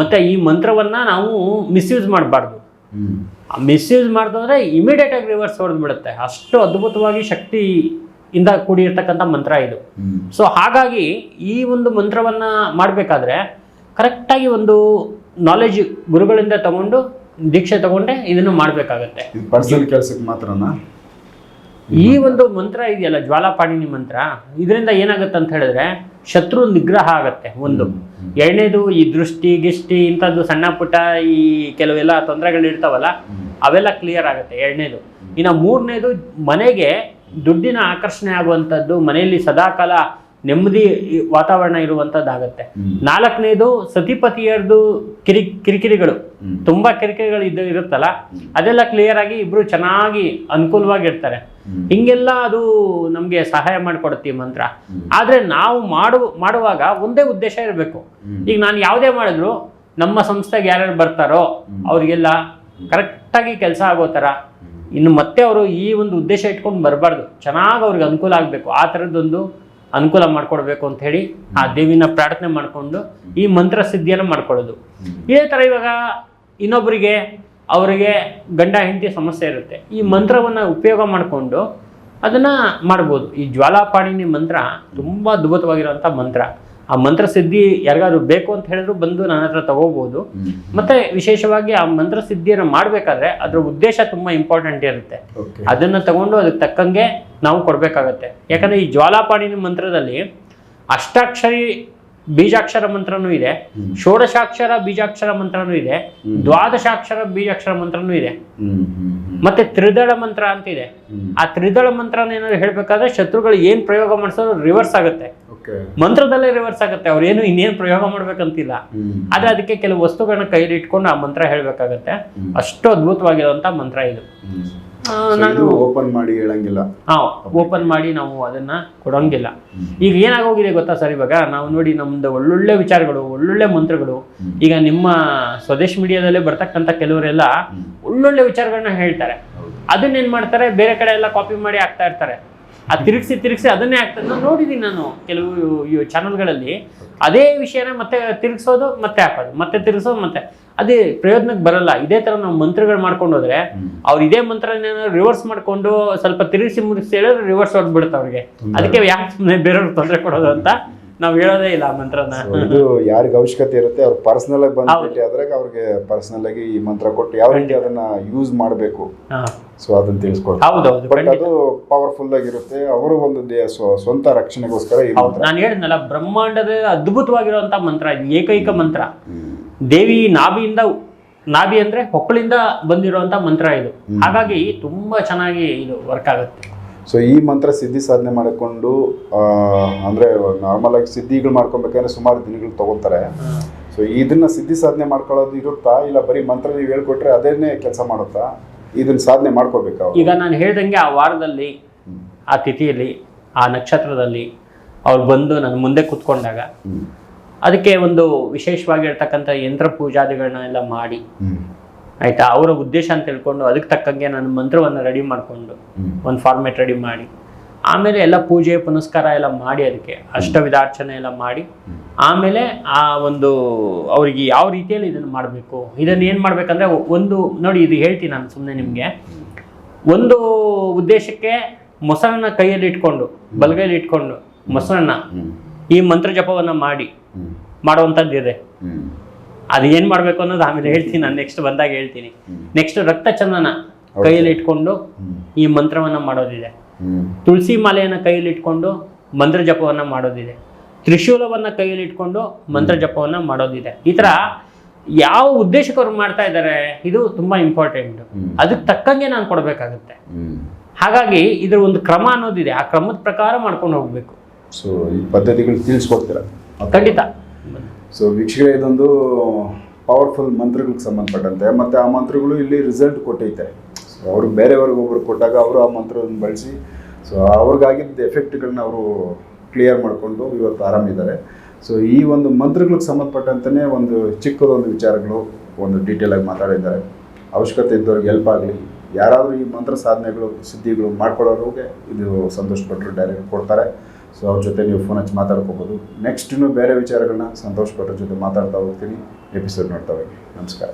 ಮತ್ತು ಈ ಮಂತ್ರವನ್ನು ನಾವು ಮಿಸ್ಯೂಸ್ ಮಾಡಬಾರ್ದು. ಮಿಸ್ಯೂಸ್ ಮಾಡ್ದು ಅಂದರೆ ಇಮಿಡಿಯೇಟಾಗಿ ರಿವರ್ಸ್ ಹೊಡೆದು ಬಿಡುತ್ತೆ. ಅಷ್ಟು ಅದ್ಭುತವಾಗಿ ಶಕ್ತಿ ಇಂದ ಕೂಡಿರ್ತಕ್ಕಂಥ ಮಂತ್ರ ಇದು. ಸೊ ಹಾಗಾಗಿ ಈ ಒಂದು ಮಂತ್ರವನ್ನು ಮಾಡಬೇಕಾದ್ರೆ ಕರೆಕ್ಟಾಗಿ ಒಂದು ನಾಲೆಜ್ ಗುರುಗಳಿಂದ ತಗೊಂಡು ದೀಕ್ಷೆ ತಗೊಂಡೆ ಇದನ್ನು ಮಾಡಬೇಕಾಗತ್ತೆ. ಪರ್ಸನಲ್ ಕೆಲಸಕ್ಕೆ ಮಾತ್ರನಾ ಈ ಒಂದು ಮಂತ್ರ ಇದೆಯಲ್ಲ ಜ್ವಾಲಾಪಾಣಿನಿ ಮಂತ್ರ? ಇದರಿಂದ ಏನಾಗುತ್ತೆ ಅಂತ ಹೇಳಿದ್ರೆ ಶತ್ರು ನಿಗ್ರಹ ಆಗತ್ತೆ ಒಂದು. ಎರಡನೇದು ಈ ದೃಷ್ಟಿ ಗಿಷ್ಟಿ ಇಂಥದ್ದು ಸಣ್ಣ ಪುಟ್ಟ ಈ ಕೆಲವೆಲ್ಲ ತೊಂದರೆಗಳಿರ್ತಾವಲ್ಲ ಅವೆಲ್ಲ ಕ್ಲಿಯರ್ ಆಗುತ್ತೆ, ಎರಡನೇದು. ಇನ್ನು ಮೂರನೇದು ಮನೆಗೆ ದುಡ್ಡಿನ ಆಕರ್ಷಣೆ ಆಗುವಂಥದ್ದು, ಮನೆಯಲ್ಲಿ ಸದಾಕಾಲ ನೆಮ್ಮದಿ ವಾತಾವರಣ ಇರುವಂಥದ್ದಾಗತ್ತೆ. ನಾಲ್ಕನೇದು ಸತಿಪತಿಯರದು ಕಿರಿಕಿರಿಗಳು, ತುಂಬಾ ಕಿರಿಕಿರಿಗಳು ಇರುತ್ತಲ್ಲ ಅದೆಲ್ಲ ಕ್ಲಿಯರ್ ಆಗಿ ಇಬ್ರು ಚೆನ್ನಾಗಿ ಅನುಕೂಲವಾಗಿರ್ತಾರೆ. ಹಿಂಗೆಲ್ಲ ಅದು ನಮ್ಗೆ ಸಹಾಯ ಮಾಡಿಕೊಡುತ್ತೆ ಈ ಮಂತ್ರ. ಆದ್ರೆ ನಾವು ಮಾಡುವಾಗ ಒಂದೇ ಉದ್ದೇಶ ಇರಬೇಕು. ಈಗ ನಾನು ಯಾವುದೇ ಮಾಡಿದ್ರು ನಮ್ಮ ಸಂಸ್ಥೆಗೆ ಯಾರ್ಯಾರು ಬರ್ತಾರೋ ಅವ್ರಿಗೆಲ್ಲ ಕರೆಕ್ಟಾಗಿ ಕೆಲಸ ಆಗೋ ಥರ, ಇನ್ನು ಮತ್ತೆ ಅವರು ಈ ಒಂದು ಉದ್ದೇಶ ಇಟ್ಕೊಂಡು ಬರಬಾರ್ದು, ಚೆನ್ನಾಗಿ ಅವ್ರಿಗೆ ಅನುಕೂಲ ಆಗಬೇಕು, ಆ ಥರದ್ದೊಂದು ಅನುಕೂಲ ಮಾಡ್ಕೊಡ್ಬೇಕು ಅಂತ ಹೇಳಿ ಆ ದೇವಿನ ಪ್ರಾರ್ಥನೆ ಮಾಡಿಕೊಂಡು ಈ ಮಂತ್ರ ಸಿದ್ಧಿಯನ್ನು ಮಾಡ್ಕೊಳ್ಳೋದು. ಇದೇ ಥರ ಇವಾಗ ಇನ್ನೊಬ್ಬರಿಗೆ ಅವರಿಗೆ ಗಂಡ ಹೆಂಡತಿ ಸಮಸ್ಯೆ ಇರುತ್ತೆ, ಈ ಮಂತ್ರವನ್ನು ಉಪಯೋಗ ಮಾಡಿಕೊಂಡು ಅದನ್ನು ಮಾಡ್ಬೋದು. ಈ ಜ್ವಾಲಾಪಾಣಿನಿ ಮಂತ್ರ ತುಂಬ ಅದ್ಭುತವಾಗಿರುವಂಥ ಮಂತ್ರ. ಆ ಮಂತ್ರ ಸಿದ್ಧಿ ಯಾರಿಗಾದ್ರು ಬೇಕು ಅಂತ ಹೇಳಿದ್ರು ಬಂದು ನನ್ನ ಹತ್ರ ತಗೋಬಹುದು. ಮತ್ತೆ ವಿಶೇಷವಾಗಿ ಆ ಮಂತ್ರ ಸಿದ್ಧಿಯನ್ನು ಮಾಡಬೇಕಾದ್ರೆ ಅದರ ಉದ್ದೇಶ ತುಂಬಾ ಇಂಪಾರ್ಟೆಂಟ್ ಇರುತ್ತೆ. ಅದನ್ನ ತಗೊಂಡು ಅದಕ್ಕೆ ತಕ್ಕಂಗೆ ನಾವು ಕೊಡ್ಬೇಕಾಗತ್ತೆ. ಯಾಕಂದ್ರೆ ಈ ಜ್ವಾಲಾಪಾಣಿನಿ ಮಂತ್ರದಲ್ಲಿ ಅಷ್ಟಾಕ್ಷರಿ ಬೀಜಾಕ್ಷರ ಮಂತ್ರನೂ ಇದೆ, ಷೋಡಶಾಕ್ಷರ ಬೀಜಾಕ್ಷರ ಮಂತ್ರನೂ ಇದೆ, ದ್ವಾದಶಾಕ್ಷರ ಬೀಜಾಕ್ಷರ ಮಂತ್ರನೂ ಇದೆ, ಮತ್ತೆ ತ್ರಿದಳ ಮಂತ್ರ ಅಂತ ಇದೆ. ಆ ತ್ರಿದಳ ಮಂತ್ರನ ಏನಾದ್ರು ಹೇಳ್ಬೇಕಾದ್ರೆ ಶತ್ರುಗಳು ಏನ್ ಪ್ರಯೋಗ ಮಾಡಿಸೋದು ರಿವರ್ಸ್ ಆಗುತ್ತೆ, ಮಂತ್ರದಲ್ಲೇ ರಿವರ್ಸ್ ಆಗುತ್ತೆ. ಅವ್ರೇನು ಇನ್ನೇನು ಪ್ರಯೋಗ ಮಾಡ್ಬೇಕಂತಿಲ್ಲ. ಆದ್ರೆ ಅದಕ್ಕೆ ಕೆಲವು ವಸ್ತುಗಳನ್ನ ಕೈಲಿ ಇಟ್ಕೊಂಡು ಆ ಮಂತ್ರ ಹೇಳ್ಬೇಕಾಗತ್ತೆ. ಅಷ್ಟು ಅದ್ಭುತವಾಗಿರುವಂತ ಮಂತ್ರ ಇದು. ನಾನು ಓಪನ್ ಮಾಡಿ ಹೇಳಂಗಿಲ್ಲ, ಓಪನ್ ಮಾಡಿ ನಾವು ಅದನ್ನ ಕೊಡಂಗಿಲ್ಲ. ಈಗ ಏನಾಗೋಗಿದೆ ಗೊತ್ತಾ ಸರ್, ಇವಾಗ ನಾವು ನೋಡಿ ನಮ್ದು ಒಳ್ಳೊಳ್ಳೆ ವಿಚಾರಗಳು, ಒಳ್ಳೊಳ್ಳೆ ಮಂತ್ರಗಳು, ಈಗ ನಿಮ್ಮ ಸ್ವದೇಶ್ ಮೀಡಿಯಾದಲ್ಲೇ ಬರ್ತಕ್ಕಂಥ ಕೆಲವರೆಲ್ಲ ಒಳ್ಳೊಳ್ಳೆ ವಿಚಾರಗಳನ್ನ ಹೇಳ್ತಾರೆ. ಅದನ್ನೇನ್ ಮಾಡ್ತಾರೆ, ಬೇರೆ ಕಡೆ ಎಲ್ಲ ಕಾಪಿ ಮಾಡಿ ಹಾಕ್ತಾ ಇರ್ತಾರೆ. ಆ ತಿರುಗಿಸಿ ಅದನ್ನೇ ಆಗ್ತದೆ. ನಾನು ನೋಡಿದ್ದೀನಿ, ನಾನು ಕೆಲವು ಚಾನಲ್ಗಳಲ್ಲಿ ಅದೇ ವಿಷಯನ ಮತ್ತೆ ತಿರುಗಿಸೋದು, ಮತ್ತೆ ಹಾಕೋದು, ಮತ್ತೆ ತಿರುಗಿಸೋದು, ಮತ್ತೆ ಅದೇ ಪ್ರಯೋಜನಕ್ಕೆ ಬರಲ್ಲ. ಇದೇ ತರ ನಾವು ಮಂತ್ರಗಳು ಮಾಡ್ಕೊಂಡು ಹೋದ್ರೆ ಅವ್ರು ಇದೇ ಮಂತ್ರ ರಿವರ್ಸ್ ಮಾಡ್ಕೊಂಡು ಸ್ವಲ್ಪ ತಿರುಗಿಸಿ ಹೇಳಿದ್ರೆ ರಿವರ್ಸ್ ಹೊಡ್ಬಿಡುತ್ತೆ ಅವ್ರಿಗೆ. ಅದಕ್ಕೆ ಯಾಕೆ ಸುಮ್ಮನೆ ಬೇರೆಯವ್ರಿಗೆ ತೊಂದರೆ ಕೊಡೋದು ಅಂತ ನಾವು ಹೇಳೋದೇ ಇಲ್ಲ ಆ ಮಂತ್ರನ. ಇದು ಯಾರಿಗೆ ಅವಶ್ಯಕತೆ ಇರುತ್ತೆ ಅವ್ರು ಪರ್ಸನಲ್ ಆಗಿ ಬಂದ್ಬಿಟ್ಟು ಅದ್ರಾಗ ಅವ್ರಿಗೆ ಪರ್ಸನಲ್ ಆಗಿ ಈ ಮಂತ್ರ ಕೊಟ್ಟು ಯಾವ ರೀತಿ ಅದನ್ನ ಯೂಸ್ ಮಾಡಬೇಕು ಸೊ ಅದನ್ನ ತಿಳಿಸ್ಕೊಡ್ತಾರೆ. ಬಟ್ ಅದು ಪವರ್ಫುಲ್ ಆಗಿರುತ್ತೆ. ಅವರು ಒಂದು ಸ್ವಂತ ರಕ್ಷಣೆಗೋಸ್ಕರ ಈ ಮಂತ್ರ. ನಾನು ಹೇಳಿದ್ನಲ್ಲ, ಬ್ರಹ್ಮಾಂಡದ ಅದ್ಭುತವಾಗಿರುವಂತ ಮಂತ್ರ ಇದು, ಏಕೈಕ ಮಂತ್ರ. ದೇವಿ ನಾಭಿ ಅಂದ್ರೆ ಹೊಕ್ಕಳಿಂದ ಬಂದಿರುವಂತ ಮಂತ್ರ ಇದು. ಹಾಗಾಗಿ ತುಂಬಾ ಚೆನ್ನಾಗಿ ಇದು ವರ್ಕ್ ಆಗುತ್ತೆ. ಸೊ ಈ ಮಂತ್ರ ಸಿದ್ಧಿ ಸಾಧನೆ ಮಾಡಿಕೊಂಡು ಅಂದ್ರೆ ನಾರ್ಮಲ್ ಆಗಿ ಸಿದ್ಧಿಗಳು ಮಾಡ್ಕೊಬೇಕಂದ್ರೆ ಸುಮಾರು ದಿನಗಳು ತಗೋತಾರೆ. ಸೊ ಇದನ್ನ ಸಿದ್ಧಿ ಸಾಧನೆ ಮಾಡ್ಕೊಳ್ಳೋದು ಇರುತ್ತಾ, ಇಲ್ಲ ಬರೀ ಮಂತ್ರ ನೀವು ಹೇಳ್ಕೊಟ್ರೆ ಅದೇನೇ ಕೆಲಸ ಮಾಡುತ್ತಾ, ಇದನ್ನ ಸಾಧನೆ ಮಾಡ್ಕೋಬೇಕಾ? ಈಗ ನಾನು ಹೇಳ್ದಂಗೆ ಆ ವಾರದಲ್ಲಿ, ಆ ತಿಥಿಯಲ್ಲಿ, ಆ ನಕ್ಷತ್ರದಲ್ಲಿ, ಅವ್ರು ಬಂದು ನನ್ನ ಮುಂದೆ ಕೂತ್ಕೊಂಡಾಗ ಅದಕ್ಕೆ ಒಂದು ವಿಶೇಷವಾಗಿರ್ತಕ್ಕಂಥ ಯಂತ್ರ ಪೂಜಾದಿಗಳನ್ನ ಎಲ್ಲ ಮಾಡಿ ಆಯ್ತಾ, ಅವರ ಉದ್ದೇಶ ಅಂತ ತಿಳ್ಕೊಂಡು ಅದಕ್ಕೆ ತಕ್ಕಂಗೆ ನಾನು ಮಂತ್ರವನ್ನು ರೆಡಿ ಮಾಡಿಕೊಂಡು ಒಂದು ಫಾರ್ಮೇಟ್ ರೆಡಿ ಮಾಡಿ ಆಮೇಲೆ ಎಲ್ಲ ಪೂಜೆ ಪುನಸ್ಕಾರ ಎಲ್ಲ ಮಾಡಿ ಅದಕ್ಕೆ ಅಷ್ಟವಿಧಾರ್ಚನೆ ಎಲ್ಲ ಮಾಡಿ ಆಮೇಲೆ ಆ ಒಂದು ಅವ್ರಿಗೆ ಯಾವ ರೀತಿಯಲ್ಲಿ ಇದನ್ನು ಮಾಡಬೇಕು, ಇದನ್ನು ಏನು ಮಾಡ್ಬೇಕಂದ್ರೆ ಒಂದು ನೋಡಿ ಇದು ಹೇಳ್ತೀನಿ ನಾನು ಸುಮ್ಮನೆ ನಿಮಗೆ. ಒಂದು ಉದ್ದೇಶಕ್ಕೆ ಮೊಸರನ್ನ ಕೈಯಲ್ಲಿ ಇಟ್ಕೊಂಡು ಬಲಗೈಯಲ್ಲಿ ಇಟ್ಕೊಂಡು ಮೊಸರನ್ನ ಈ ಮಂತ್ರ ಜಪವನ್ನ ಮಾಡುವಂಥದ್ದು ಇದೆ. ಅದು ಏನು ಮಾಡಬೇಕು ಅನ್ನೋದು ಆಮೇಲೆ ಹೇಳ್ತೀನಿ, ನಾನು ನೆಕ್ಸ್ಟ್ ಬಂದಾಗ ಹೇಳ್ತೀನಿ. ನೆಕ್ಸ್ಟ್ ರಕ್ತ ಚಂದನ ಕೈಯಲ್ಲಿ ಇಟ್ಕೊಂಡು ಈ ಮಂತ್ರವನ್ನ ಮಾಡೋದಿದೆ. ತುಳಸಿ ಮಾಲೆಯನ್ನು ಕೈಯಲ್ಲಿ ಇಟ್ಕೊಂಡು ಮಂತ್ರ ಜಪವನ್ನ ಮಾಡೋದಿದೆ. ತ್ರಿಶೂಲವನ್ನ ಕೈಯಲ್ಲಿ ಇಟ್ಕೊಂಡು ಮಂತ್ರ ಜಪವನ್ನ ಮಾಡೋದಿದೆ. ಈ ಥರ ಯಾವ ಉದ್ದೇಶಕ್ಕೆ ಅವ್ರು ಮಾಡ್ತಾ ಇದ್ದಾರೆ ಇದು ತುಂಬಾ ಇಂಪಾರ್ಟೆಂಟ್. ಅದಕ್ಕೆ ತಕ್ಕಂಗೆ ನಾನು ಕೊಡಬೇಕಾಗುತ್ತೆ. ಹಾಗಾಗಿ ಇದ್ರ ಒಂದು ಕ್ರಮ ಅನ್ನೋದಿದೆ, ಆ ಕ್ರಮದ ಪ್ರಕಾರ ಮಾಡ್ಕೊಂಡು ಹೋಗ್ಬೇಕು. ಸೊ ಈ ಪದ್ಧತಿಗಳು ತಿಳಿಸ್ಕೊಡ್ತೀರಾ? ಖಂಡಿತ. ಸೊ ವೀಕ್ಷಕರೇ, ಇದೊಂದು ಪವರ್ಫುಲ್ ಮಂತ್ರಗಳಿಗೆ ಸಂಬಂಧಪಟ್ಟಂತೆ, ಮತ್ತು ಆ ಮಂತ್ರಗಳು ಇಲ್ಲಿ ರಿಸಲ್ಟ್ ಕೊಟ್ಟೈತೆ. ಸೊ ಅವರು ಬೇರೆಯವ್ರಿಗೆ ಒಬ್ರು ಕೊಟ್ಟಾಗ ಅವರು ಆ ಮಂತ್ರವನ್ನು ಬಳಸಿ ಸೊ ಅವ್ರಿಗಾಗಿದ್ದ ಎಫೆಕ್ಟ್ಗಳನ್ನ ಅವರು ಕ್ಲಿಯರ್ ಮಾಡಿಕೊಂಡು ಇವತ್ತು ಆರಾಮಿದ್ದಾರೆ. ಸೊ ಈ ಒಂದು ಮಂತ್ರಗಳಿಗೆ ಸಂಬಂಧಪಟ್ಟಂತೆ ಒಂದು ಚಿಕ್ಕದೊಂದು ವಿಚಾರಗಳು ಒಂದು ಡೀಟೇಲಾಗಿ ಮಾತಾಡಿದ್ದಾರೆ. ಅವಶ್ಯಕತೆ ಇದ್ದವ್ರಿಗೆ ಹೆಲ್ಪ್ ಆಗಲಿ. ಯಾರಾದರೂ ಈ ಮಂತ್ರ ಸಾಧನೆಗಳು ಸಿದ್ಧಿಗಳು ಮಾಡ್ಕೊಳ್ಳೋರಿಗೆ ಇದು ಸಂತೋಷ ಪಟ್ಟರು ಡೈರೆಕ್ಟ್ ಕೊಡ್ತಾರೆ. ಸೊ ಅವ್ರ ಜೊತೆ ನೀವು ಫೋನ್ ಹಚ್ಚಿ ಮಾತಾಡ್ಕೋಬೋದು. ನೆಕ್ಸ್ಟ್ ಇನ್ನೂ ಬೇರೆ ವಿಚಾರಗಳನ್ನ ಸಂತೋಷ ಪಟ್ಟರ ಜೊತೆ ಮಾತಾಡ್ತಾ ಹೋಗ್ತೀನಿ. ಎಪಿಸೋಡ್ ನೋಡ್ತಾ ಹೋಗಿ. ನಮಸ್ಕಾರ.